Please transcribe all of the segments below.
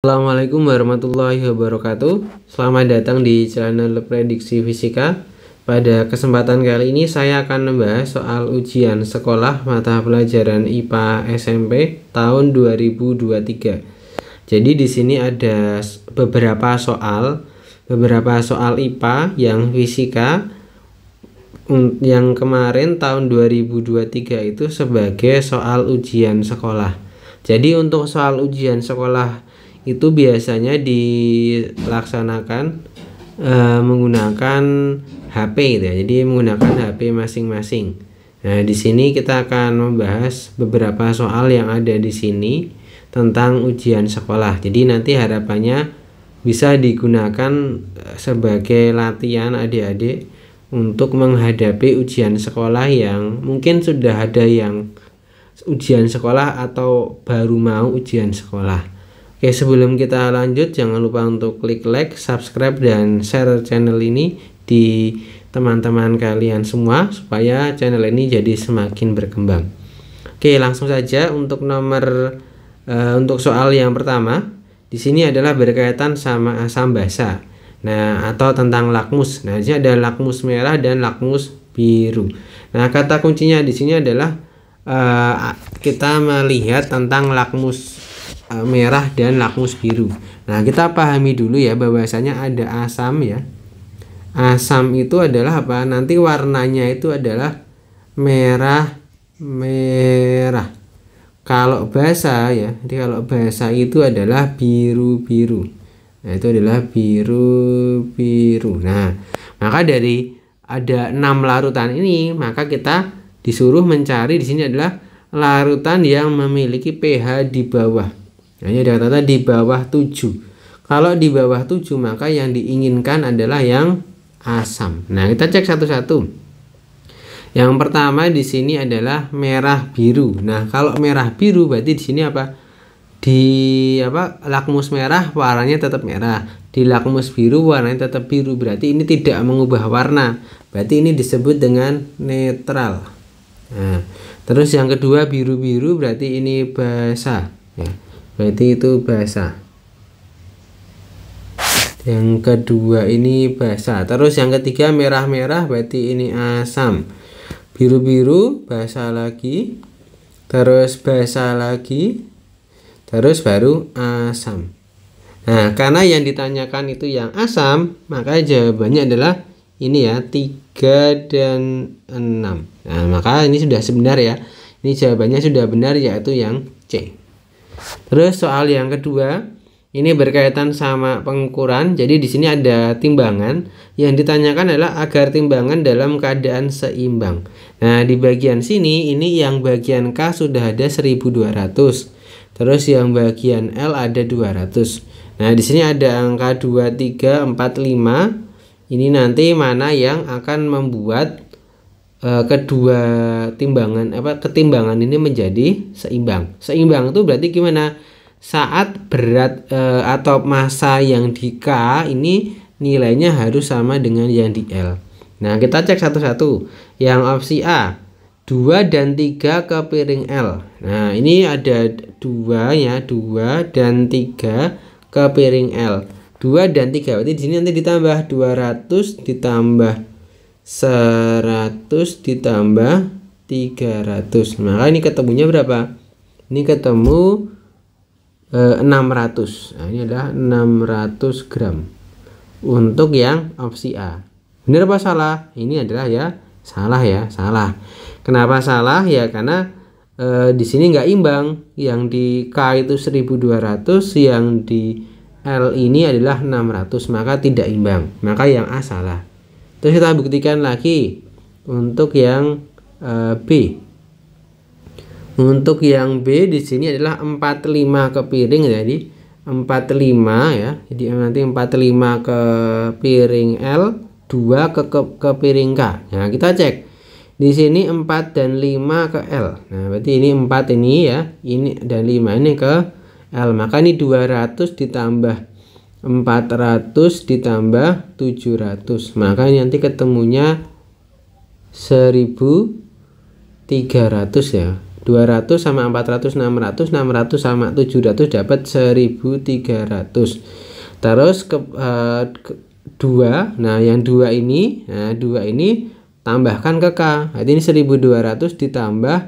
Assalamualaikum warahmatullahi wabarakatuh. Selamat datang di channel Prediksi Fisika. Pada kesempatan kali ini saya akan membahas soal ujian sekolah mata pelajaran IPA SMP tahun 2023. Jadi di sini ada beberapa soal IPA yang fisika yang kemarin tahun 2023 itu sebagai soal ujian sekolah. Jadi untuk soal ujian sekolah itu biasanya dilaksanakan menggunakan HP gitu ya. Jadi menggunakan HP masing-masing. Nah, di sini kita akan membahas beberapa soal yang ada di sini tentang ujian sekolah. Jadi nanti harapannya bisa digunakan sebagai latihan adik-adik untuk menghadapi ujian sekolah yang mungkin sudah ada yang ujian sekolah atau baru mau ujian sekolah. Oke, sebelum kita lanjut jangan lupa untuk klik like, subscribe, dan share channel ini di teman-teman kalian semua supaya channel ini jadi semakin berkembang. Oke, langsung saja untuk untuk soal yang pertama. Di sini adalah berkaitan sama asam basa. Nah, atau tentang lakmus. Nah, ini ada lakmus merah dan lakmus biru. Nah, kata kuncinya di sini adalah kita melihat tentang lakmus merah dan lakmus biru. Nah, kita pahami dulu ya bahwasanya ada asam ya. Asam itu adalah apa? Nanti warnanya itu adalah merah. Kalau basa ya, jadi kalau basa itu adalah biru. Nah, itu adalah biru. Nah, maka dari ada 6 larutan ini, maka kita disuruh mencari di sini adalah larutan yang memiliki pH di bawah. Nah, ini ada kata di bawah 7. Kalau di bawah 7 maka yang diinginkan adalah yang asam. Nah, kita cek satu-satu. Yang pertama di sini adalah merah biru. Nah, kalau merah biru berarti di sini apa? Lakmus merah warnanya tetap merah. Di lakmus biru warnanya tetap biru. Berarti ini tidak mengubah warna. Berarti ini disebut dengan netral. Nah, terus yang kedua biru-biru berarti ini basa ya. Berarti itu basa. Yang kedua ini basa. Terus yang ketiga merah-merah berarti ini asam. Biru-biru basa lagi. Terus basa lagi. Terus baru asam. Nah, karena yang ditanyakan itu yang asam, maka jawabannya adalah ini ya, 3 dan 6. Nah, maka ini sudah sebenar ya. Ini jawabannya sudah benar, yaitu yang C. Terus soal yang kedua, ini berkaitan sama pengukuran. Jadi di sini ada timbangan. Yang ditanyakan adalah agar timbangan dalam keadaan seimbang. Nah, di bagian sini ini yang bagian K sudah ada 1200. Terus yang bagian L ada 200. Nah, di sini ada angka 2, 3, 4, 5. Ini nanti mana yang akan membuat kedua ketimbangan ini menjadi seimbang. Seimbang itu berarti gimana? Saat berat atau massa yang di K ini nilainya harus sama dengan yang di L. Nah, kita cek satu-satu. Yang opsi A 2 dan 3 ke piring L. Nah, ini ada 2 ya, 2 dan 3 ke piring L. 2 dan 3 berarti di sini nanti ditambah 200 ditambah 100 ditambah 300. Maka ini ketemunya berapa? Ini ketemu 600. Nah, ini adalah 600 gram untuk yang opsi A. Benar apa salah? Ini adalah ya salah ya, salah. Kenapa salah? Ya karena di sini nggak imbang. Yang di K itu 1200, yang di L ini adalah 600, maka tidak imbang. Maka yang A salah. Terus kita buktikan lagi untuk yang B. Untuk yang B di sini adalah 45 ke piring, jadi 45 ya. Jadi nanti 45 ke piring L, 2 ke piring K. Nah, kita cek. Di sini 4 dan 5 ke L. Nah, berarti ini 4 ini ya, ini dan 5 ini ke L. Maka ini 200 ditambah 400 ditambah 700. Maka nanti ketemunya 1300 ya. 200 sama 400 600, 600 sama 700 dapat 1300. Terus ke 2. Nah, yang 2 ini, tambahkan ke K. Berarti ini 1200 ditambah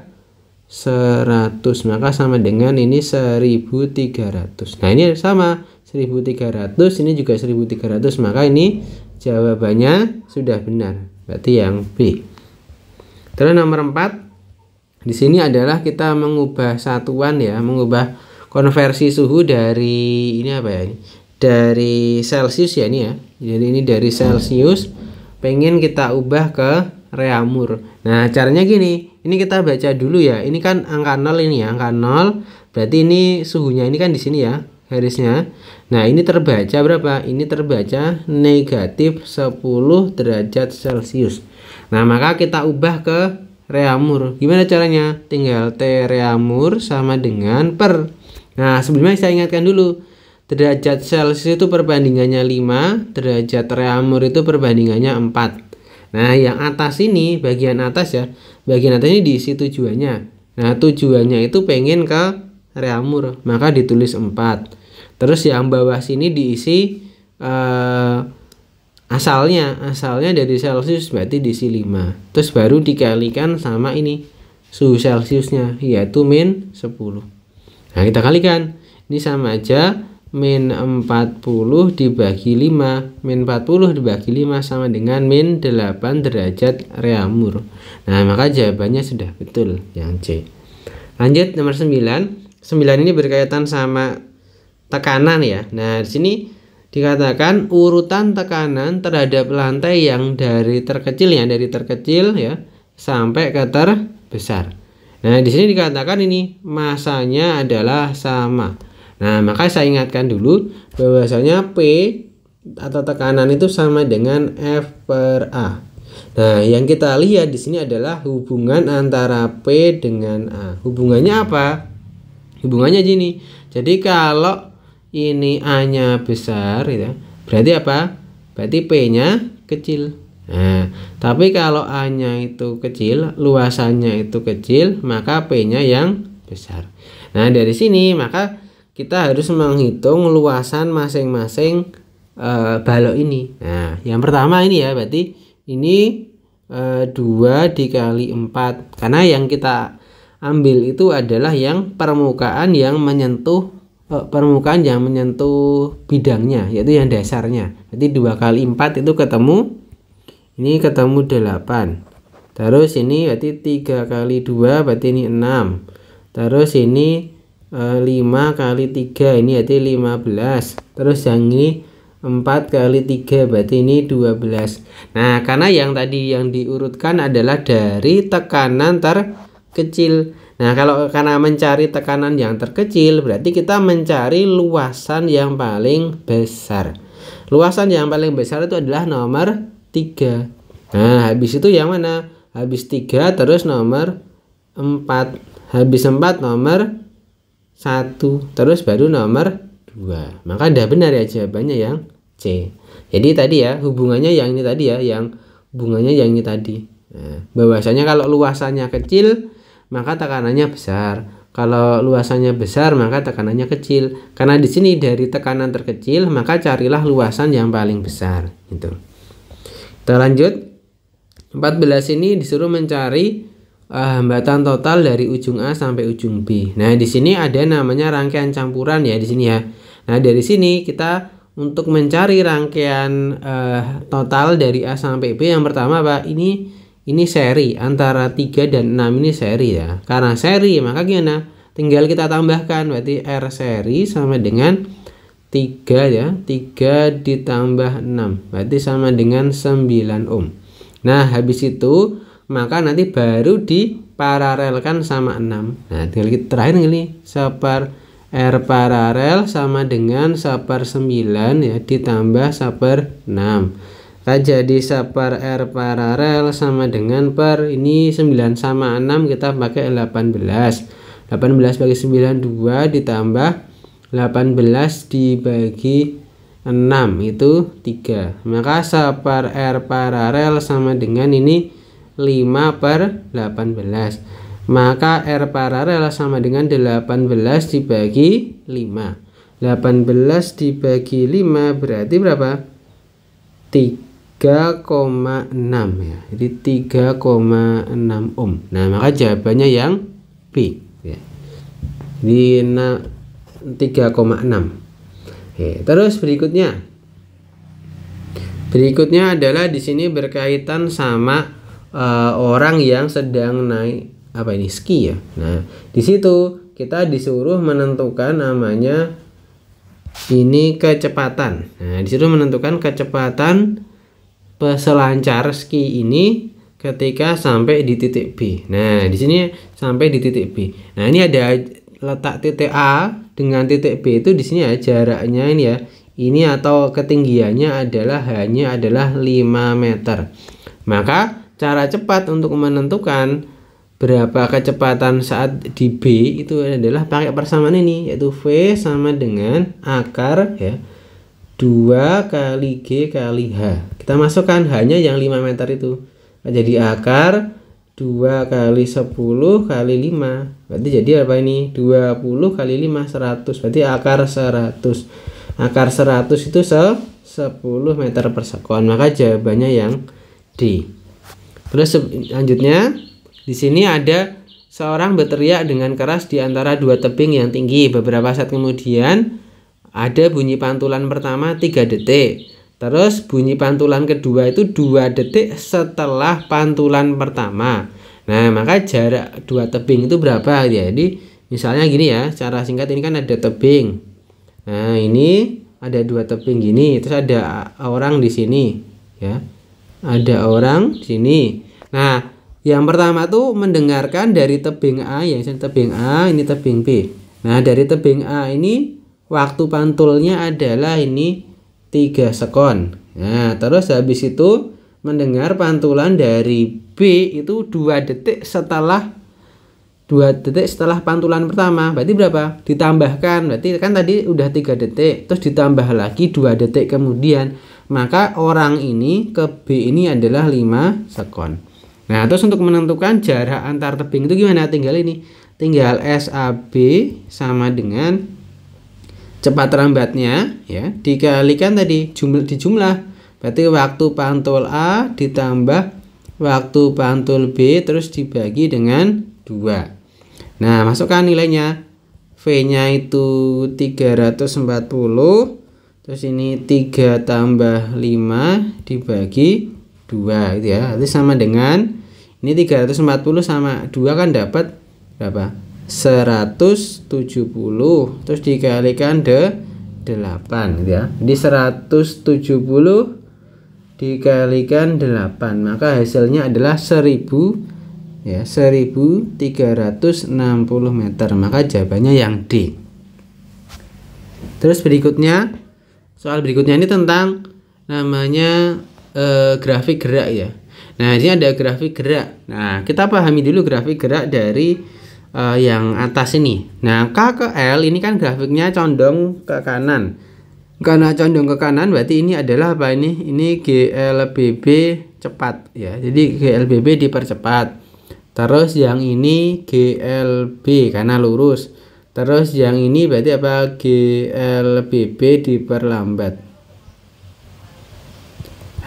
100, maka sama dengan ini 1300. Nah, ini sama 1300, ini juga 1300, maka ini jawabannya sudah benar. Berarti yang B. Terus nomor 4. Di sini adalah kita mengubah satuan ya, mengubah konversi suhu dari ini apa ya ini? Dari Celsius ya ini ya. Jadi ini dari Celsius pengen kita ubah ke reaumur. Nah, caranya gini. Ini kita baca dulu ya. Ini kan angka 0 ini ya, angka 0. Berarti ini suhunya ini kan di sini ya, garisnya. Nah, ini terbaca berapa? Ini terbaca negatif 10 derajat Celcius. Nah, maka kita ubah ke reaumur. Gimana caranya? Tinggal T reaumur sama dengan per. Nah, sebelumnya saya ingatkan dulu. Derajat Celcius itu perbandingannya 5, derajat reaumur itu perbandingannya 4. Nah, yang atas ini, bagian atas ya. Bagian atas ini diisi tujuannya. Nah, tujuannya itu pengen ke reaumur, maka ditulis 4. Terus yang bawah sini diisi asalnya dari Celsius, berarti diisi 5. Terus baru dikalikan sama ini suhu Celsiusnya, yaitu min 10. Nah, kita kalikan. Ini sama aja, min 40 dibagi 5. Min 40 dibagi 5 sama dengan min 8 derajat reaumur. Nah, maka jawabannya sudah betul, yang C. Lanjut nomor 9. 9 ini berkaitan sama tekanan ya. Nah, di sini dikatakan urutan tekanan terhadap lantai yang dari terkecil ya sampai ke terbesar. Nah, di sini dikatakan ini masanya adalah sama. Nah, maka saya ingatkan dulu bahwasanya P atau tekanan itu sama dengan F per A. Nah, yang kita lihat di sini adalah hubungan antara P dengan A. Hubungannya apa? Hubungannya gini. Jadi kalau ini A-nya besar ya, berarti apa? Berarti P-nya kecil. Nah, tapi kalau A-nya itu kecil, luasannya itu kecil, maka P-nya yang besar. Nah, dari sini maka kita harus menghitung luasan masing-masing balok ini. Nah, yang pertama ini ya, berarti ini 2 dikali 4. Karena yang kita ambil itu adalah yang permukaan yang menyentuh bidangnya, yaitu yang dasarnya. Jadi 2 kali 4 itu ketemu, ini ketemu 8. Terus ini berarti 3 kali 2 berarti ini 6. Terus ini 5 kali 3 ini berarti 15. Terus yang ini 4 kali 3 berarti ini 12. Nah, karena yang tadi yang diurutkan adalah dari tekanan terkecil. Nah, kalau karena mencari tekanan yang terkecil, berarti kita mencari luasan yang paling besar. Luasan yang paling besar itu adalah nomor 3. Nah, habis itu yang mana? Habis 3 terus nomor 4. Habis 4 nomor 1. Terus baru nomor 2. Maka udah benar ya jawabannya yang C. Jadi tadi ya hubungannya yang ini tadi ya, yang hubungannya yang ini tadi. Nah, bahwasanya kalau luasannya kecil maka tekanannya besar. Kalau luasannya besar maka tekanannya kecil. Karena di sini dari tekanan terkecil maka carilah luasan yang paling besar gitu. Kita lanjut. 14 ini disuruh mencari hambatan total dari ujung A sampai ujung B. Nah, di sini ada namanya rangkaian campuran ya di sini ya. Nah, dari sini kita untuk mencari rangkaian total dari A sampai B, yang pertama apa? Ini seri antara 3 dan 6 ini seri ya. Karena seri maka gimana? Tinggal kita tambahkan, berarti R seri sama dengan 3 ya. 3 ditambah 6 berarti sama dengan 9 ohm. Nah, habis itu maka nanti baru diparalelkan sama 6. Nah, tinggal kita terakhir ini seper R paralel sama dengan 1/9 ya ditambah 1/6. Jadi seper R paralel sama dengan per ini 9 sama 6 kita pakai 18. 18 bagi 9 2 ditambah 18 dibagi 6 itu 3. Maka seper R paralel sama dengan ini 5/18. Maka R paralel sama dengan 18 dibagi 5. 18 dibagi 5 berarti berapa? 3,6 ya. Jadi 3,6 ohm. Nah, maka jawabannya yang B ya. Di 3,6. Terus berikutnya adalah di sini berkaitan sama orang yang sedang naik ski ya. Nah, di situ kita disuruh menentukan namanya ini kecepatan. Nah, disuruh menentukan kecepatan peselancar ski ini ketika sampai di titik B. Nah, di sini sampai di titik B. Nah, ini ada letak titik A dengan titik B itu di sini ya, jaraknya ini ya. Ini atau ketinggiannya hanya adalah 5 meter. Maka cara cepat untuk menentukan berapa kecepatan saat di B itu adalah pakai persamaan ini, yaitu V sama dengan akar ya 2 kali G kali H. Kita masukkan hanya yang 5 meter itu. Jadi akar 2 kali 10 kali 5. Berarti jadi apa ini? 20 kali 5 100. Berarti akar 100. Akar 100 itu 10 meter per sekon. Maka jawabannya yang D. Terus selanjutnya di sini ada seorang berteriak dengan keras di antara dua tebing yang tinggi. Beberapa saat kemudian ada bunyi pantulan pertama 3 detik. Terus bunyi pantulan kedua itu 2 detik setelah pantulan pertama. Nah, maka jarak dua tebing itu berapa? Jadi misalnya gini ya, secara singkat ini kan ada tebing. Nah, ini ada dua tebing gini, terus ada orang di sini ya. Ada orang di sini. Nah, yang pertama tuh mendengarkan dari tebing A, ya tebing A, ini tebing B. Nah, dari tebing A ini waktu pantulnya adalah ini 3 sekon. Nah, terus habis itu mendengar pantulan dari B itu 2 detik setelah pantulan pertama. Berarti berapa? Ditambahkan. Berarti kan tadi udah 3 detik, terus ditambah lagi 2 detik kemudian. Maka orang ini ke B ini adalah 5 sekon. Nah, terus untuk menentukan jarak antar tebing itu gimana? Tinggal SAB sama dengan cepat lambatnya ya, dikalikan tadi dijumlah. Berarti waktu pantul A ditambah waktu pantul B terus dibagi dengan 2. Nah, masukkan nilainya. V-nya itu 340. Terus ini 3 tambah 5 dibagi 2 gitu ya. Itu sama dengan ini 340 sama 2 kan dapat berapa? 170. Terus dikalikan 8 gitu ya. Jadi 170 dikalikan 8, maka hasilnya adalah 1000 ya, 1360 meter. Maka jawabannya yang D. Terus soal berikutnya ini tentang namanya grafik gerak ya. Nah, ini ada grafik gerak. Nah, kita pahami dulu grafik gerak dari yang atas ini. Nah, K ke L ini kan grafiknya condong ke kanan. Karena condong ke kanan berarti ini adalah apa ini? Ini GLBB cepat ya. Jadi GLBB dipercepat. Terus yang ini GLB karena lurus. Terus yang ini berarti apa? GLBB diperlambat.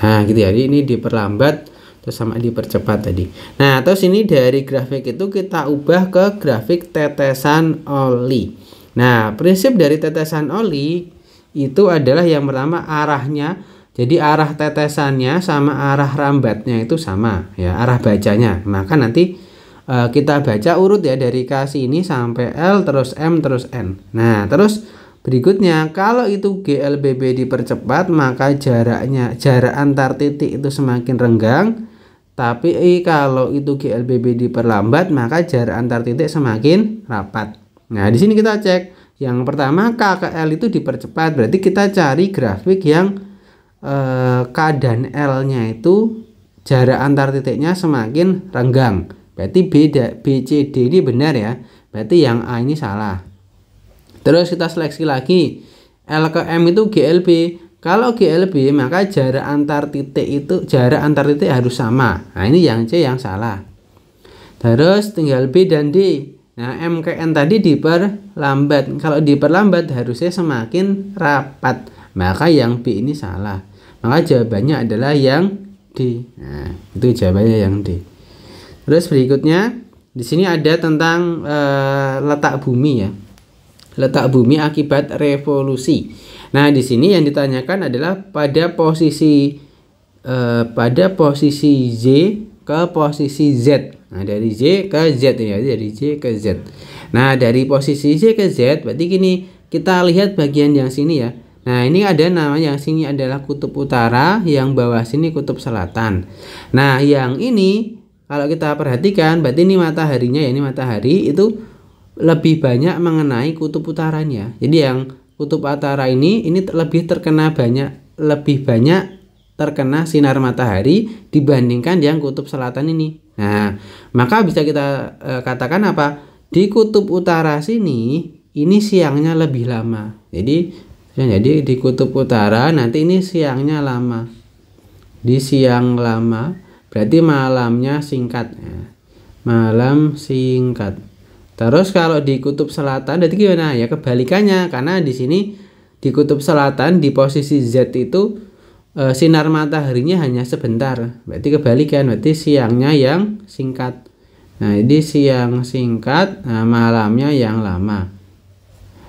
Nah, gitu ya. Jadi ini diperlambat terus sama dipercepat tadi. Nah, terus ini dari grafik itu kita ubah ke grafik tetesan oli. Nah, prinsip dari tetesan oli itu adalah yang pertama arahnya. Jadi arah tetesannya sama arah rambatnya itu sama ya, arah bacanya. Maka nanti kita baca urut ya dari K ini sampai L terus M terus N. Nah, terus berikutnya kalau itu GLBB dipercepat maka jarak antar titik itu semakin renggang. Tapi kalau itu GLBB diperlambat maka jarak antar titik semakin rapat. Nah, di sini kita cek. Yang pertama K ke L itu dipercepat. Berarti kita cari grafik yang K dan L-nya itu jarak antar titiknya semakin renggang. Berarti BCD ini benar ya. Berarti yang A ini salah. Terus kita seleksi lagi. L ke M itu GLB. Kalau GLB maka jarak antar titik harus sama. Nah, ini yang C yang salah. Terus tinggal B dan D. Nah, M ke N tadi diperlambat. Kalau diperlambat harusnya semakin rapat. Maka yang B ini salah. Maka jawabannya adalah yang D. Nah, itu jawabannya yang D. Terus berikutnya di sini ada tentang letak bumi ya. Letak bumi akibat revolusi. Nah, di sini yang ditanyakan adalah pada posisi Z ke posisi Z. Nah, dari Z ke Z ya, dari Z ke Z. Nah, dari posisi Z ke Z berarti gini, kita lihat bagian yang sini ya. Nah, ini ada namanya, yang sini adalah kutub utara, yang bawah sini kutub selatan. Nah, yang ini kalau kita perhatikan berarti ini mataharinya ya, ini matahari itu lebih banyak mengenai kutub utaranya. Jadi yang kutub utara ini lebih banyak terkena sinar matahari dibandingkan yang kutub selatan ini. Nah, maka bisa kita katakan apa? Di kutub utara sini ini siangnya lebih lama. Jadi di kutub utara nanti ini siangnya lama. Di siang lama berarti malamnya singkat. Malam singkat. Terus kalau di kutub selatan berarti gimana? Ya kebalikannya, karena di sini di kutub selatan di posisi Z itu sinar mataharinya hanya sebentar. Berarti kebalikan, berarti siangnya yang singkat. Nah, ini siang singkat, nah, malamnya yang lama.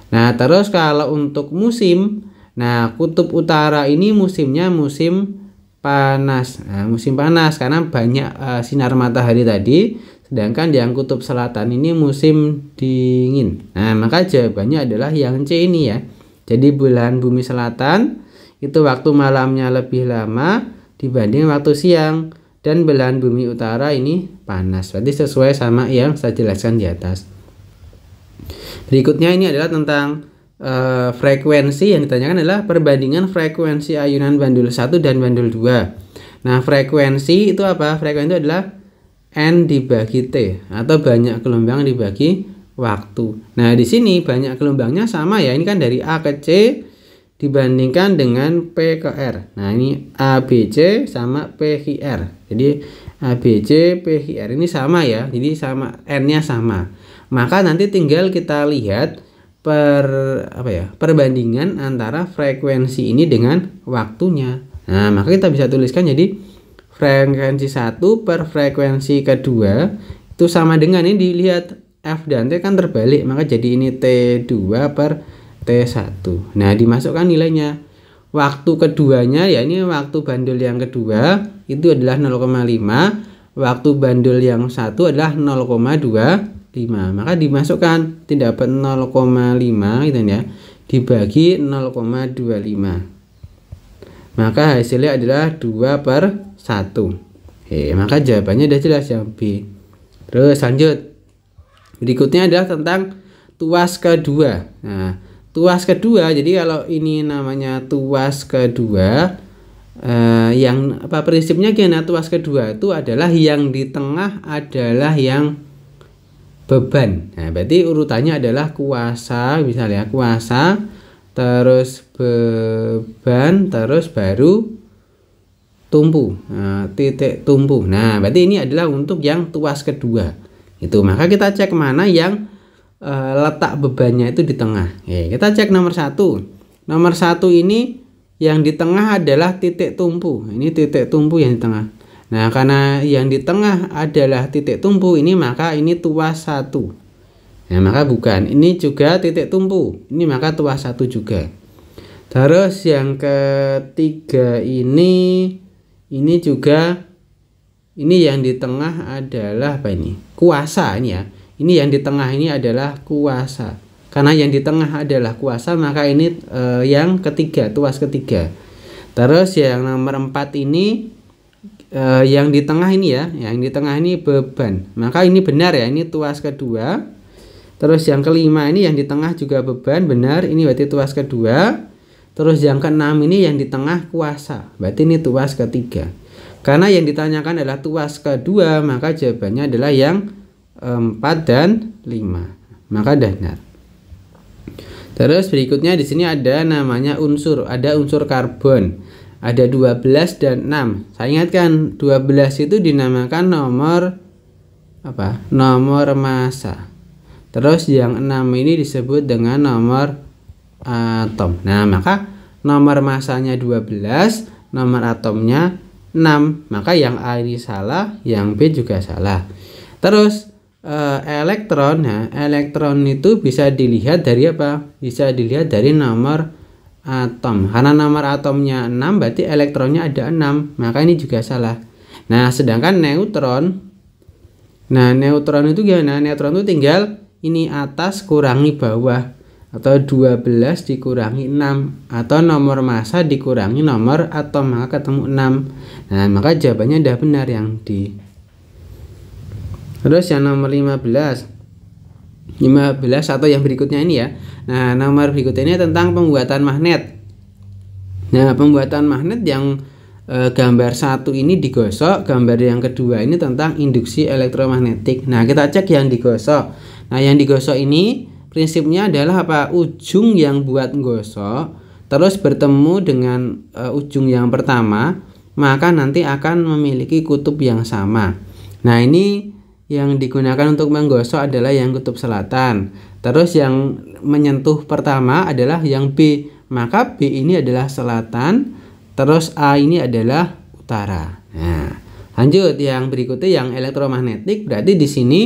Nah, terus kalau untuk musim, nah kutub utara ini musimnya musim panas. Nah, musim panas karena banyak sinar matahari tadi, sedangkan yang kutub selatan ini musim dingin. Nah, maka jawabannya adalah yang C ini ya. Jadi belahan bumi selatan itu waktu malamnya lebih lama dibanding waktu siang, dan belahan bumi utara ini panas. Berarti sesuai sama yang saya jelaskan di atas. Berikutnya ini adalah tentang frekuensi. Yang ditanyakan adalah perbandingan frekuensi ayunan bandul 1 dan bandul 2. Nah, frekuensi itu apa? Frekuensi itu adalah N dibagi T atau banyak gelombang dibagi waktu. Nah, di sini banyak gelombangnya sama ya. Ini kan dari A ke C dibandingkan dengan P ke R. Nah, ini ABC sama PQR. Jadi ABC, PQR ini sama ya. Jadi sama, N-nya sama. Maka nanti tinggal kita lihat perbandingan antara frekuensi ini dengan waktunya. Nah, maka kita bisa tuliskan jadi frekuensi 1 per frekuensi kedua itu sama dengan, ini dilihat F dan T kan terbalik, maka jadi ini T2 per T1. Nah, dimasukkan nilainya. Waktu keduanya ya, ini waktu bandul yang kedua itu adalah 0,5, waktu bandul yang satu adalah 0,25. Maka dimasukkan, tidak dapat 0,5 gitu ya, dibagi 0,25. Maka hasilnya adalah 2 per 1. Maka jawabannya sudah jelas yang B. Terus lanjut. Berikutnya adalah tentang tuas kedua. Nah, tuas kedua, jadi kalau ini namanya tuas kedua, yang prinsipnya gimana? Tuas kedua itu adalah yang di tengah adalah yang beban. Nah, berarti urutannya adalah kuasa, misalnya kuasa, terus beban, terus baru tumpu. Nah, titik tumpu. Nah, berarti ini adalah untuk yang tuas kedua. Itu, maka kita cek mana yang letak bebannya itu di tengah. Kita cek nomor 1. Nomor 1 ini yang di tengah adalah titik tumpu. Ini titik tumpu yang di tengah. Nah, karena yang di tengah adalah titik tumpu ini, maka ini tuas 1. Nah, maka bukan. Ini juga titik tumpu. Ini maka tuas 1 juga. Terus yang ketiga ini juga, ini yang di tengah adalah apa ini? Kuasa ini ya. Ini yang di tengah ini adalah kuasa. Karena yang di tengah adalah kuasa, maka ini yang ketiga, tuas ketiga. Terus yang nomor 4 ini yang di tengah ini ya, yang di tengah ini beban. Maka ini benar ya, ini tuas kedua. Terus yang kelima ini yang di tengah juga beban, benar. Ini berarti tuas kedua. Terus yang keenam ini yang di tengah kuasa. Berarti ini tuas ketiga. Karena yang ditanyakan adalah tuas kedua, maka jawabannya adalah yang 4 dan 5. Maka benar. Terus berikutnya di sini ada namanya unsur, ada unsur karbon. Ada 12 dan 6. Saya ingatkan 12 itu dinamakan nomor nomor massa. Terus yang 6 ini disebut dengan nomor atom. Nah, maka nomor massanya 12, nomor atomnya 6. Maka yang A ini salah, yang B juga salah. Terus elektron, nah elektron itu bisa dilihat dari apa? Bisa dilihat dari nomor atom. Karena nomor atomnya 6 berarti elektronnya ada 6. Maka ini juga salah. Nah, sedangkan neutron, nah neutron itu gimana? Neutron itu tinggal ini atas kurangi bawah, atau 12 dikurangi 6, atau nomor massa dikurangi nomor atom, maka ketemu 6. Nah, maka jawabannya udah benar yang D. Terus yang nomor 15 atau yang berikutnya ini ya. Nah, nomor berikutnya ini tentang pembuatan magnet. Nah, pembuatan magnet yang gambar 1 ini digosok, gambar yang kedua ini tentang induksi elektromagnetik. Nah, kita cek yang digosok. Nah, yang digosok ini prinsipnya adalah apa? Ujung yang buat gosok terus bertemu dengan ujung yang pertama, maka nanti akan memiliki kutub yang sama. Nah, ini yang digunakan untuk menggosok adalah yang kutub selatan. Terus yang menyentuh pertama adalah yang B, maka B ini adalah selatan, terus A ini adalah utara. Nah, lanjut yang berikutnya yang elektromagnetik. Berarti di sini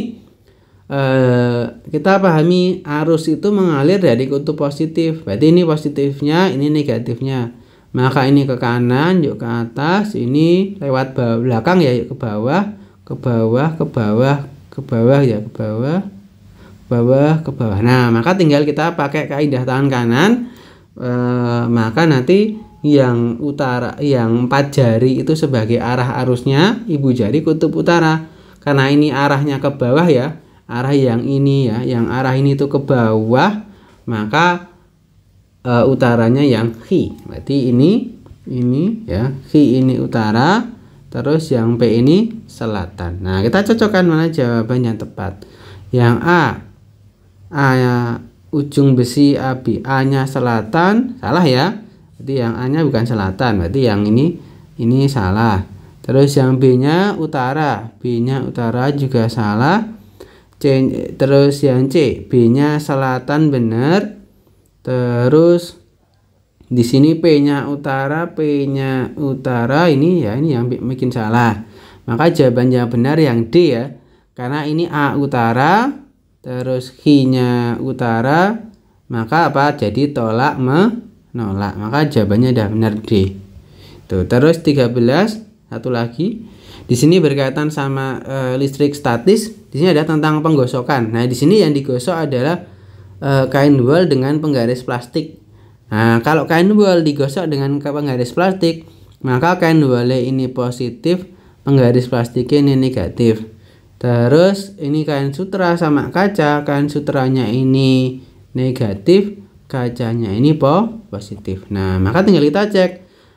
kita pahami arus itu mengalir dari kutub positif. Berarti ini positifnya, ini negatifnya. Maka ini ke kanan, yuk ke atas, ini lewat belakang ya, yuk ke bawah, ke bawah, ke bawah, ke bawah ya, ke bawah, ke bawah, ke bawah. Nah, maka tinggal kita pakai kaidah tangan kanan. Maka nanti yang utara, yang 4 jari itu sebagai arah arusnya, ibu jari kutub utara. Karena ini arahnya ke bawah ya, arah yang ini ya, yang arah ini itu ke bawah, maka utaranya yang Ki. Berarti ini ya, Ki ini utara, terus yang P ini selatan. Nah, kita cocokkan mana jawabannya tepat. Yang A ujung besi AB, A-nya selatan, salah ya. Berarti yang A-nya bukan selatan, berarti yang ini salah. Terus yang B-nya utara, B-nya utara juga salah. Terus yang C, B-nya selatan benar. Terus di sini P-nya utara, P-nya utara, ini yang bikin salah. Maka jawabannya benar yang D ya. Karena ini A utara, terus Q-nya utara, maka apa? Jadi tolak menolak. Maka jawabannya udah benar D. Tuh, terus 13, satu lagi. Di sini berkaitan sama listrik statis. Di sini ada tentang penggosokan. Nah, di sini yang digosok adalah kain wol dengan penggaris plastik. Nah, kalau kain wol digosok dengan penggaris plastik, maka kain wolnya ini positif, penggaris plastiknya ini negatif. Terus ini kain sutra sama kaca, kain sutranya ini negatif, kacanya ini positif. Nah, maka tinggal kita cek.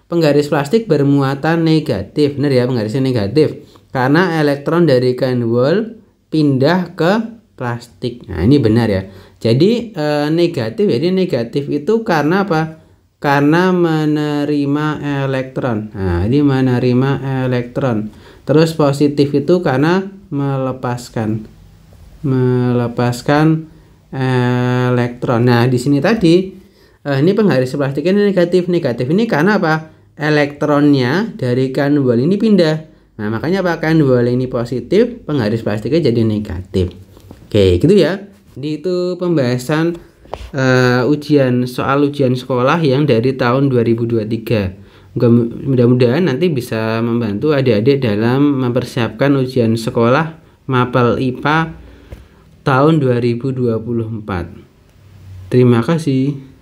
Penggaris plastik bermuatan negatif, benar ya, penggarisnya negatif. Karena elektron dari kain wol pindah ke plastik. Nah, ini benar ya. Jadi negatif, jadi negatif itu karena apa? Karena menerima elektron. Nah, ini menerima elektron. Terus positif itu karena melepaskan elektron. Nah, di sini tadi ini penggaris plastiknya negatif. Negatif ini karena apa? Elektronnya dari kain wol ini pindah. Nah, makanya apa? Kain wol ini positif, penggaris plastiknya jadi negatif. Oke, gitu ya. Jadi itu pembahasan soal ujian sekolah yang dari tahun 2023. Mudah-mudahan nanti bisa membantu adik-adik dalam mempersiapkan ujian sekolah Mapel IPA tahun 2024. Terima kasih.